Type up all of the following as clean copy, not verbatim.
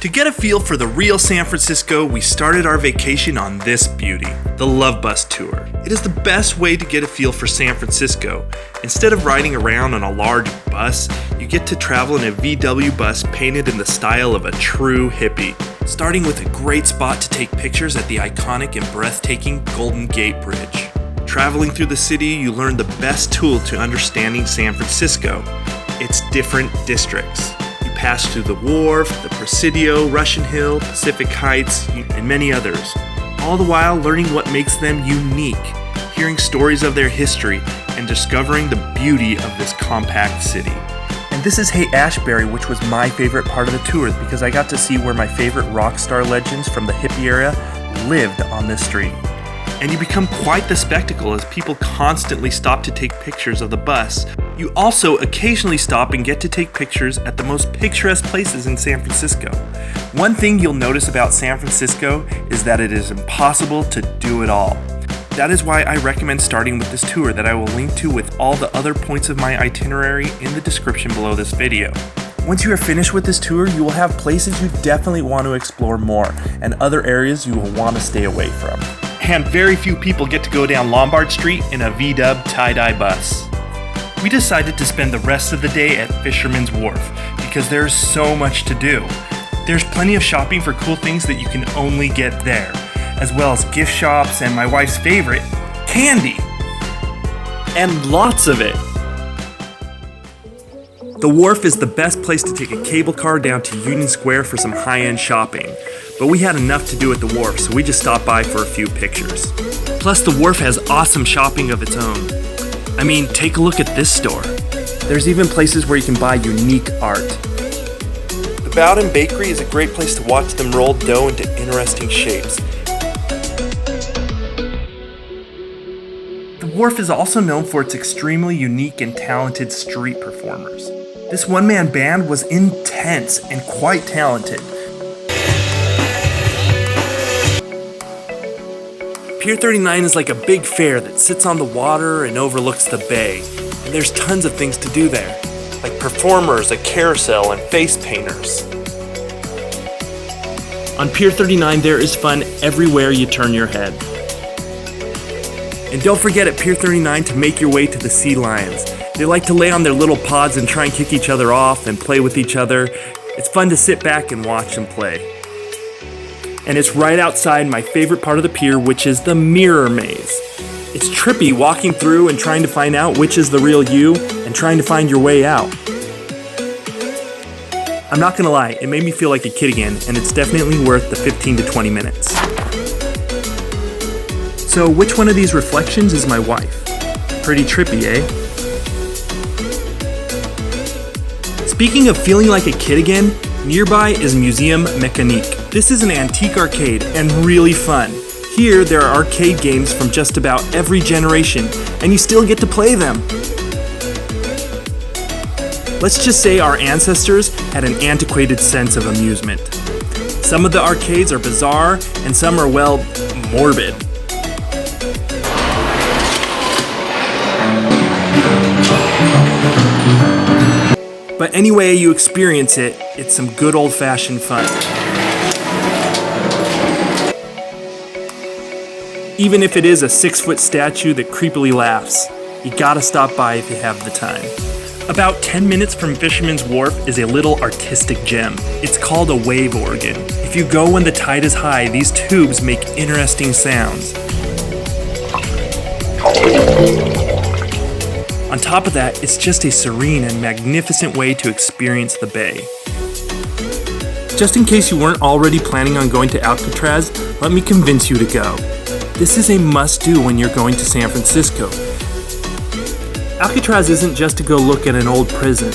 To get a feel for the real San Francisco, we started our vacation on this beauty, the Love Bus Tour. It is the best way to get a feel for San Francisco. Instead of riding around on a large bus, you get to travel in a VW bus painted in the style of a true hippie. Starting with a great spot to take pictures at the iconic and breathtaking Golden Gate Bridge. Traveling through the city, you learn the best tool to understanding San Francisco, its different districts. Pass through the Wharf, the Presidio, Russian Hill, Pacific Heights, and many others, all the while learning what makes them unique, hearing stories of their history, and discovering the beauty of this compact city. And this is Haight-Ashbury, which was my favorite part of the tour because I got to see where my favorite rock star legends from the hippie era lived on this street. And you become quite the spectacle as people constantly stop to take pictures of the bus. You also occasionally stop and get to take pictures at the most picturesque places in San Francisco. One thing you'll notice about San Francisco is that it is impossible to do it all. That is why I recommend starting with this tour that I will link to with all the other points of my itinerary in the description below this video. Once you are finished with this tour, you will have places you definitely want to explore more and other areas you will want to stay away from. And very few people get to go down Lombard Street in a VW tie-dye bus. We decided to spend the rest of the day at Fisherman's Wharf because there's so much to do. There's plenty of shopping for cool things that you can only get there, as well as gift shops and my wife's favorite, candy. And lots of it. The Wharf is the best place to take a cable car down to Union Square for some high-end shopping. But we had enough to do at the Wharf, so we just stopped by for a few pictures. Plus, the Wharf has awesome shopping of its own. I mean, take a look at this store. There's even places where you can buy unique art. The Bowden Bakery is a great place to watch them roll dough into interesting shapes. The Wharf is also known for its extremely unique and talented street performers. This one-man band was intense and quite talented. Pier 39 is like a big fair that sits on the water and overlooks the bay. And there's tons of things to do there, like performers, a carousel, and face painters. On Pier 39 there is fun everywhere you turn your head. And don't forget at Pier 39 to make your way to the sea lions. They like to lay on their little pods and try and kick each other off and play with each other. It's fun to sit back and watch them play. And it's right outside my favorite part of the pier, which is the mirror maze. It's trippy walking through and trying to find out which is the real you and trying to find your way out. I'm not gonna lie, it made me feel like a kid again, and it's definitely worth the 15 to 20 minutes. So which one of these reflections is my wife? Pretty trippy, eh? Speaking of feeling like a kid again, nearby is Museum Mechanique. This is an antique arcade and really fun. Here there are arcade games from just about every generation, and you still get to play them. Let's just say our ancestors had an antiquated sense of amusement. Some of the arcades are bizarre, and some are, well, morbid. But any way you experience it, it's some good old-fashioned fun. Even if it is a 6-foot statue that creepily laughs, you gotta stop by if you have the time. About 10 minutes from Fisherman's Wharf is a little artistic gem. It's called a wave organ. If you go when the tide is high, these tubes make interesting sounds. On top of that, it's just a serene and magnificent way to experience the bay. Just in case you weren't already planning on going to Alcatraz, let me convince you to go. This is a must-do when you're going to San Francisco. Alcatraz isn't just to go look at an old prison.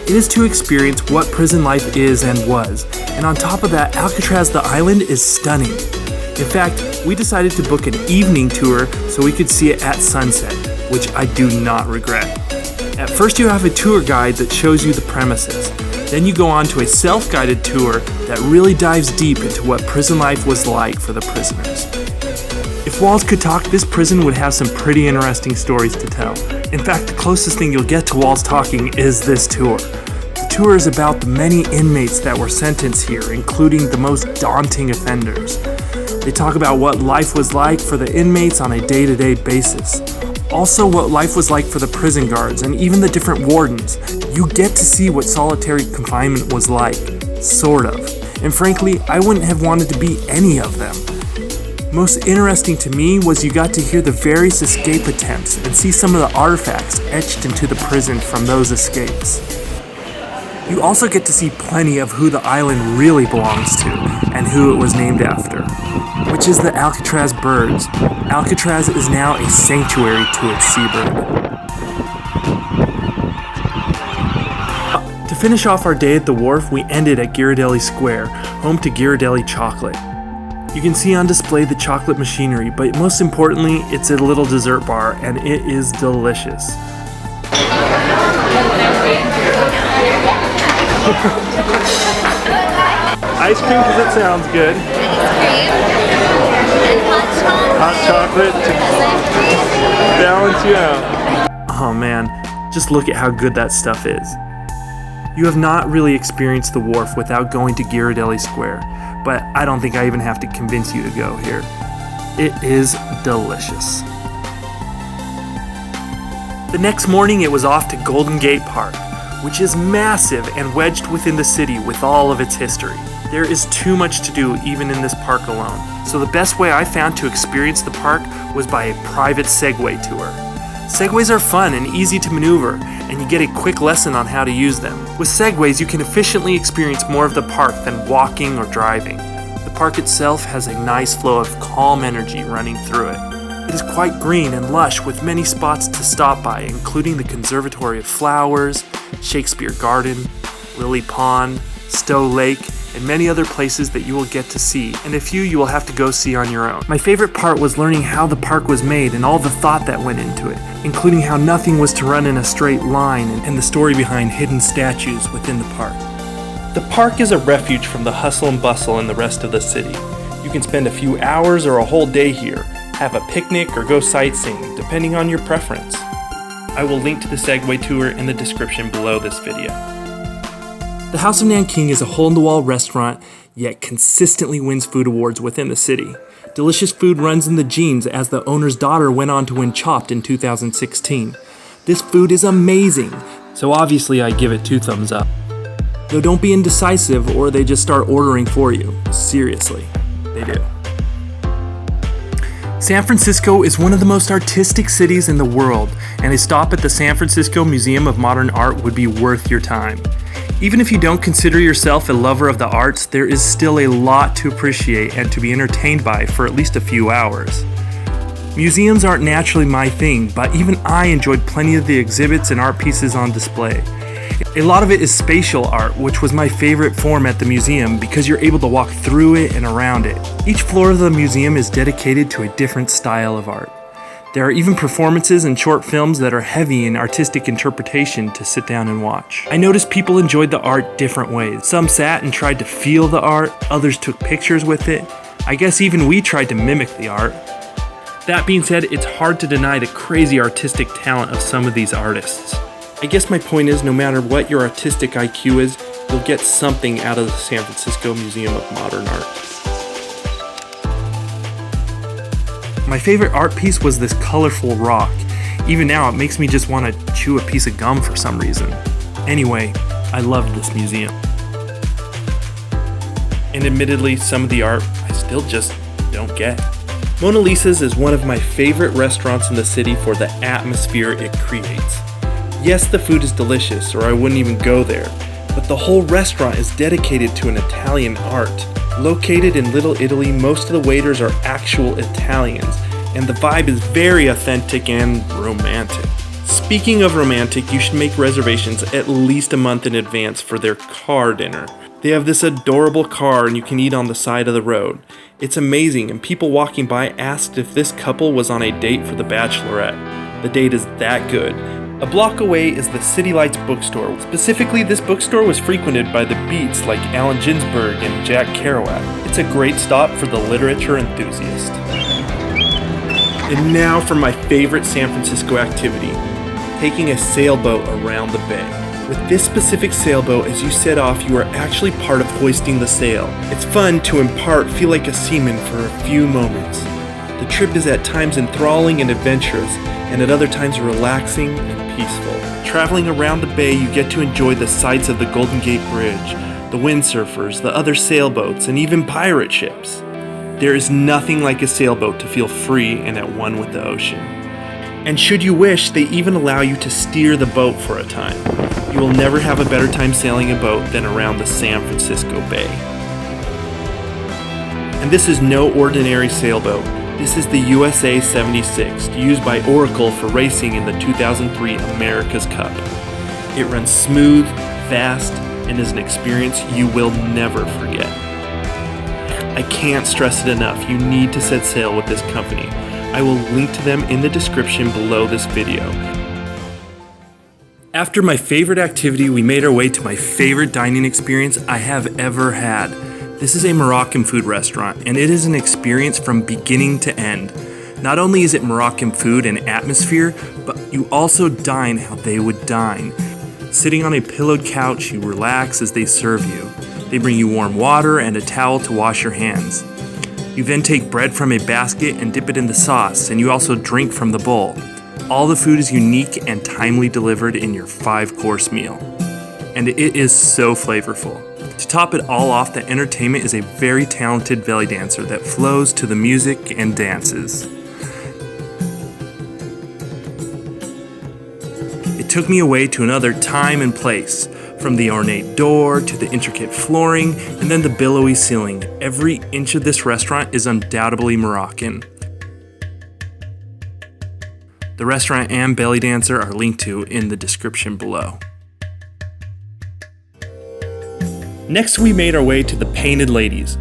It is to experience what prison life is and was. And on top of that, Alcatraz the island is stunning. In fact, we decided to book an evening tour so we could see it at sunset, which I do not regret. At first you have a tour guide that shows you the premises. Then you go on to a self-guided tour that really dives deep into what prison life was like for the prisoners. If walls could talk, this prison would have some pretty interesting stories to tell. In fact, the closest thing you'll get to walls talking is this tour. The tour is about the many inmates that were sentenced here, including the most daunting offenders. They talk about what life was like for the inmates on a day-to-day basis. Also, what life was like for the prison guards and even the different wardens. You get to see what solitary confinement was like, sort of. And frankly, I wouldn't have wanted to be any of them. Most interesting to me was you got to hear the various escape attempts and see some of the artifacts etched into the prison from those escapes. You also get to see plenty of who the island really belongs to and who it was named after, which is the Alcatraz birds. Alcatraz is now a sanctuary to its seabird. To finish off our day at the wharf, we ended at Ghirardelli Square, home to Ghirardelli chocolate. You can see on display the chocolate machinery, but most importantly, it's a little dessert bar, and it is delicious. Ice cream because it sounds good. Hot chocolate to balance you out. Oh man, just look at how good that stuff is. You have not really experienced the wharf without going to Ghirardelli Square, but I don't think I even have to convince you to go here. It is delicious. The next morning it was off to Golden Gate Park, which is massive and wedged within the city with all of its history. There is too much to do even in this park alone, so the best way I found to experience the park was by a private Segway tour. Segways are fun and easy to maneuver, and you get a quick lesson on how to use them. With Segways, you can efficiently experience more of the park than walking or driving. The park itself has a nice flow of calm energy running through it. It is quite green and lush with many spots to stop by, including the Conservatory of Flowers, Shakespeare Garden, Lily Pond, Stowe Lake, and many other places that you will get to see, and a few you will have to go see on your own. My favorite part was learning how the park was made and all the thought that went into it, including how nothing was to run in a straight line and the story behind hidden statues within the park. The park is a refuge from the hustle and bustle in the rest of the city. You can spend a few hours or a whole day here, have a picnic or go sightseeing, depending on your preference. I will link to the Segway tour in the description below this video. The House of Nanking is a hole-in-the-wall restaurant, yet consistently wins food awards within the city. Delicious food runs in the genes as the owner's daughter went on to win Chopped in 2016. This food is amazing, so obviously I give it 2 thumbs up. Though don't be indecisive or they just start ordering for you. Seriously, they do. San Francisco is one of the most artistic cities in the world, and a stop at the San Francisco Museum of Modern Art would be worth your time. Even if you don't consider yourself a lover of the arts, there is still a lot to appreciate and to be entertained by for at least a few hours. Museums aren't naturally my thing, but even I enjoyed plenty of the exhibits and art pieces on display. A lot of it is spatial art, which was my favorite form at the museum because you're able to walk through it and around it. Each floor of the museum is dedicated to a different style of art. There are even performances and short films that are heavy in artistic interpretation to sit down and watch. I noticed people enjoyed the art different ways. Some sat and tried to feel the art, others took pictures with it. I guess even we tried to mimic the art. That being said, it's hard to deny the crazy artistic talent of some of these artists. I guess my point is, no matter what your artistic IQ is, you'll get something out of the San Francisco Museum of Modern Art. My favorite art piece was this colorful rock. Even now, it makes me just want to chew a piece of gum for some reason. Anyway, I loved this museum. And admittedly, some of the art I still just don't get. Mona Lisa's is one of my favorite restaurants in the city for the atmosphere it creates. Yes, the food is delicious, or I wouldn't even go there, but the whole restaurant is dedicated to an Italian art. Located in Little Italy, most of the waiters are actual Italians, and the vibe is very authentic and romantic. Speaking of romantic, you should make reservations at least a month in advance for their car dinner. They have this adorable car and you can eat on the side of the road. It's amazing, and people walking by asked if this couple was on a date for the Bachelorette. The date is that good. A block away is the City Lights bookstore. Specifically, this bookstore was frequented by the Beats like Allen Ginsberg and Jack Kerouac. It's a great stop for the literature enthusiast. And now for my favorite San Francisco activity, taking a sailboat around the bay. With this specific sailboat, as you set off, you are actually part of hoisting the sail. It's fun to, in part, feel like a seaman for a few moments. The trip is at times enthralling and adventurous, and at other times relaxing and peaceful. Traveling around the bay, you get to enjoy the sights of the Golden Gate Bridge, the windsurfers, the other sailboats, and even pirate ships. There is nothing like a sailboat to feel free and at one with the ocean. And should you wish, they even allow you to steer the boat for a time. You will never have a better time sailing a boat than around the San Francisco Bay. And this is no ordinary sailboat. This is the USA 76, used by Oracle for racing in the 2003 America's Cup. It runs smooth, fast, and is an experience you will never forget. I can't stress it enough, you need to set sail with this company. I will link to them in the description below this video. After my favorite activity, we made our way to my favorite dining experience I have ever had. This is a Moroccan food restaurant, and it is an experience from beginning to end. Not only is it Moroccan food and atmosphere, but you also dine how they would dine. Sitting on a pillowed couch, you relax as they serve you. They bring you warm water and a towel to wash your hands. You then take bread from a basket and dip it in the sauce, and you also drink from the bowl. All the food is unique and timely delivered in your 5-course meal. And it is so flavorful. To top it all off, the entertainment is a very talented belly dancer that flows to the music and dances. It took me away to another time and place, from the ornate door to the intricate flooring and then the billowy ceiling. Every inch of this restaurant is undoubtedly Moroccan. The restaurant and belly dancer are linked to in the description below. Next, we made our way to the Painted Ladies.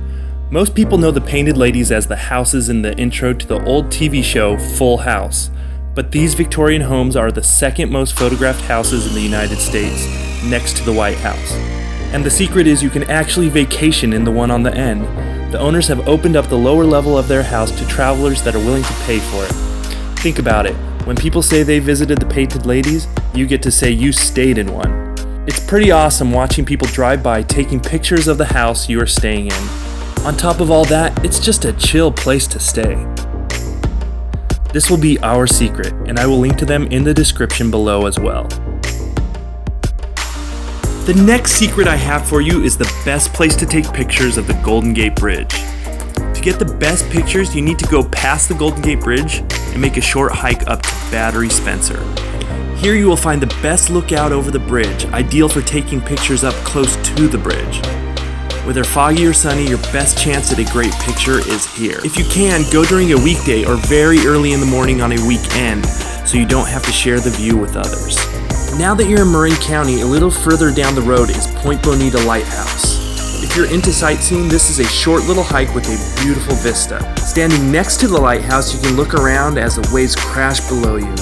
Most people know the Painted Ladies as the houses in the intro to the old TV show Full House, but these Victorian homes are the second most photographed houses in the United States, next to the White House. And the secret is you can actually vacation in the one on the end. The owners have opened up the lower level of their house to travelers that are willing to pay for it. Think about it. When people say they visited the Painted Ladies, you get to say you stayed in one. It's pretty awesome watching people drive by taking pictures of the house you are staying in. On top of all that, it's just a chill place to stay. This will be our secret, and I will link to them in the description below as well. The next secret I have for you is the best place to take pictures of the Golden Gate Bridge. To get the best pictures, you need to go past the Golden Gate Bridge and make a short hike up to Battery Spencer. Here you will find the best lookout over the bridge, ideal for taking pictures up close to the bridge. Whether foggy or sunny, your best chance at a great picture is here. If you can, go during a weekday or very early in the morning on a weekend, so you don't have to share the view with others. Now that you're in Marin County, a little further down the road is Point Bonita Lighthouse. If you're into sightseeing, this is a short little hike with a beautiful vista. Standing next to the lighthouse, you can look around as the waves crash below you.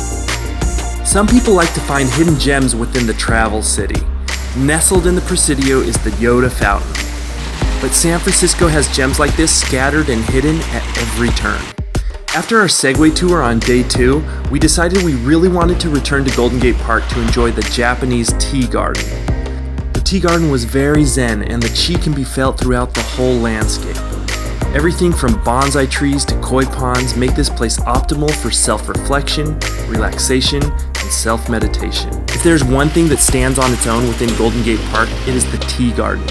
Some people like to find hidden gems within the travel city. Nestled in the Presidio is the Yoda Fountain. But San Francisco has gems like this scattered and hidden at every turn. After our Segway tour on day 2, we decided we really wanted to return to Golden Gate Park to enjoy the Japanese tea garden. The tea garden was very zen, and the chi can be felt throughout the whole landscape. Everything from bonsai trees to koi ponds make this place optimal for self-reflection, relaxation, and self-meditation. If there's one thing that stands on its own within Golden Gate Park, it is the tea garden.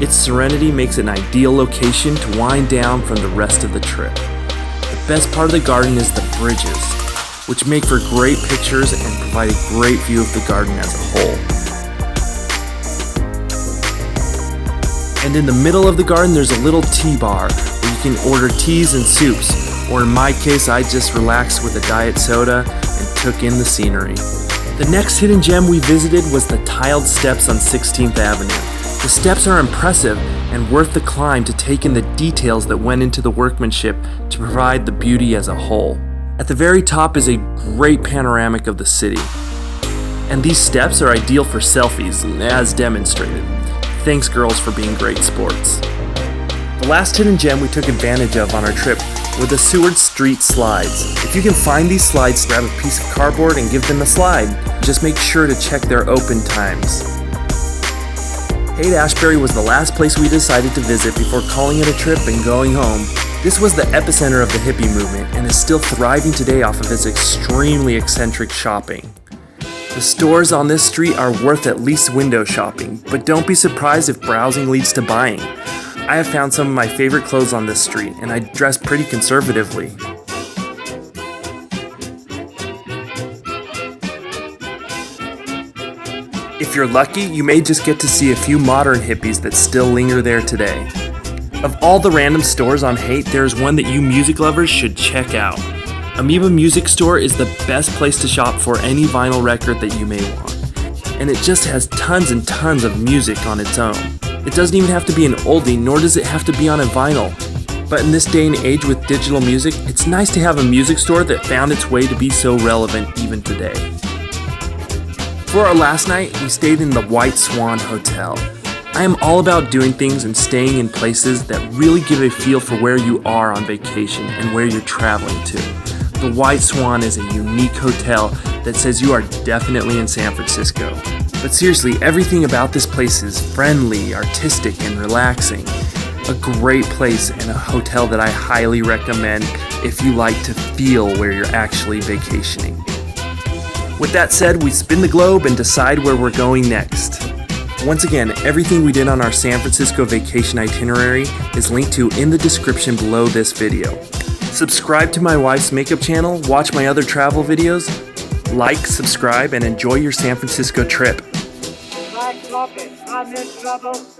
Its serenity makes it an ideal location to wind down from the rest of the trip. The best part of the garden is the bridges, which make for great pictures and provide a great view of the garden as a whole. And in the middle of the garden, there's a little tea bar where you can order teas and soups, or in my case, I just relaxed with a diet soda and took in the scenery. The next hidden gem we visited was the tiled steps on 16th Avenue. The steps are impressive and worth the climb to take in the details that went into the workmanship to provide the beauty as a whole. At the very top is a great panoramic of the city. And these steps are ideal for selfies, as demonstrated. Thanks girls for being great sports. The last hidden gem we took advantage of on our trip were the Seward Street slides. If you can find these slides, grab a piece of cardboard and give them a slide. Just make sure to check their open times. Haight-Ashbury was the last place we decided to visit before calling it a trip and going home. This was the epicenter of the hippie movement and is still thriving today off of its extremely eccentric shopping. The stores on this street are worth at least window shopping, but don't be surprised if browsing leads to buying. I have found some of my favorite clothes on this street, and I dress pretty conservatively. If you're lucky, you may just get to see a few modern hippies that still linger there today. Of all the random stores on Haight, there's one that you music lovers should check out. Amoeba Music Store is the best place to shop for any vinyl record that you may want. And it just has tons and tons of music on its own. It doesn't even have to be an oldie, nor does it have to be on a vinyl. But in this day and age with digital music, it's nice to have a music store that found its way to be so relevant even today. For our last night, we stayed in the White Swan Hotel. I am all about doing things and staying in places that really give a feel for where you are on vacation and where you're traveling to. The White Swan is a unique hotel that says you are definitely in San Francisco. But seriously, everything about this place is friendly, artistic, and relaxing. A great place and a hotel that I highly recommend if you like to feel where you're actually vacationing. With that said, we spin the globe and decide where we're going next. Once again, everything we did on our San Francisco vacation itinerary is linked to in the description below this video. Subscribe to my wife's makeup channel, watch my other travel videos, like, subscribe, and enjoy your San Francisco trip. I'm in trouble.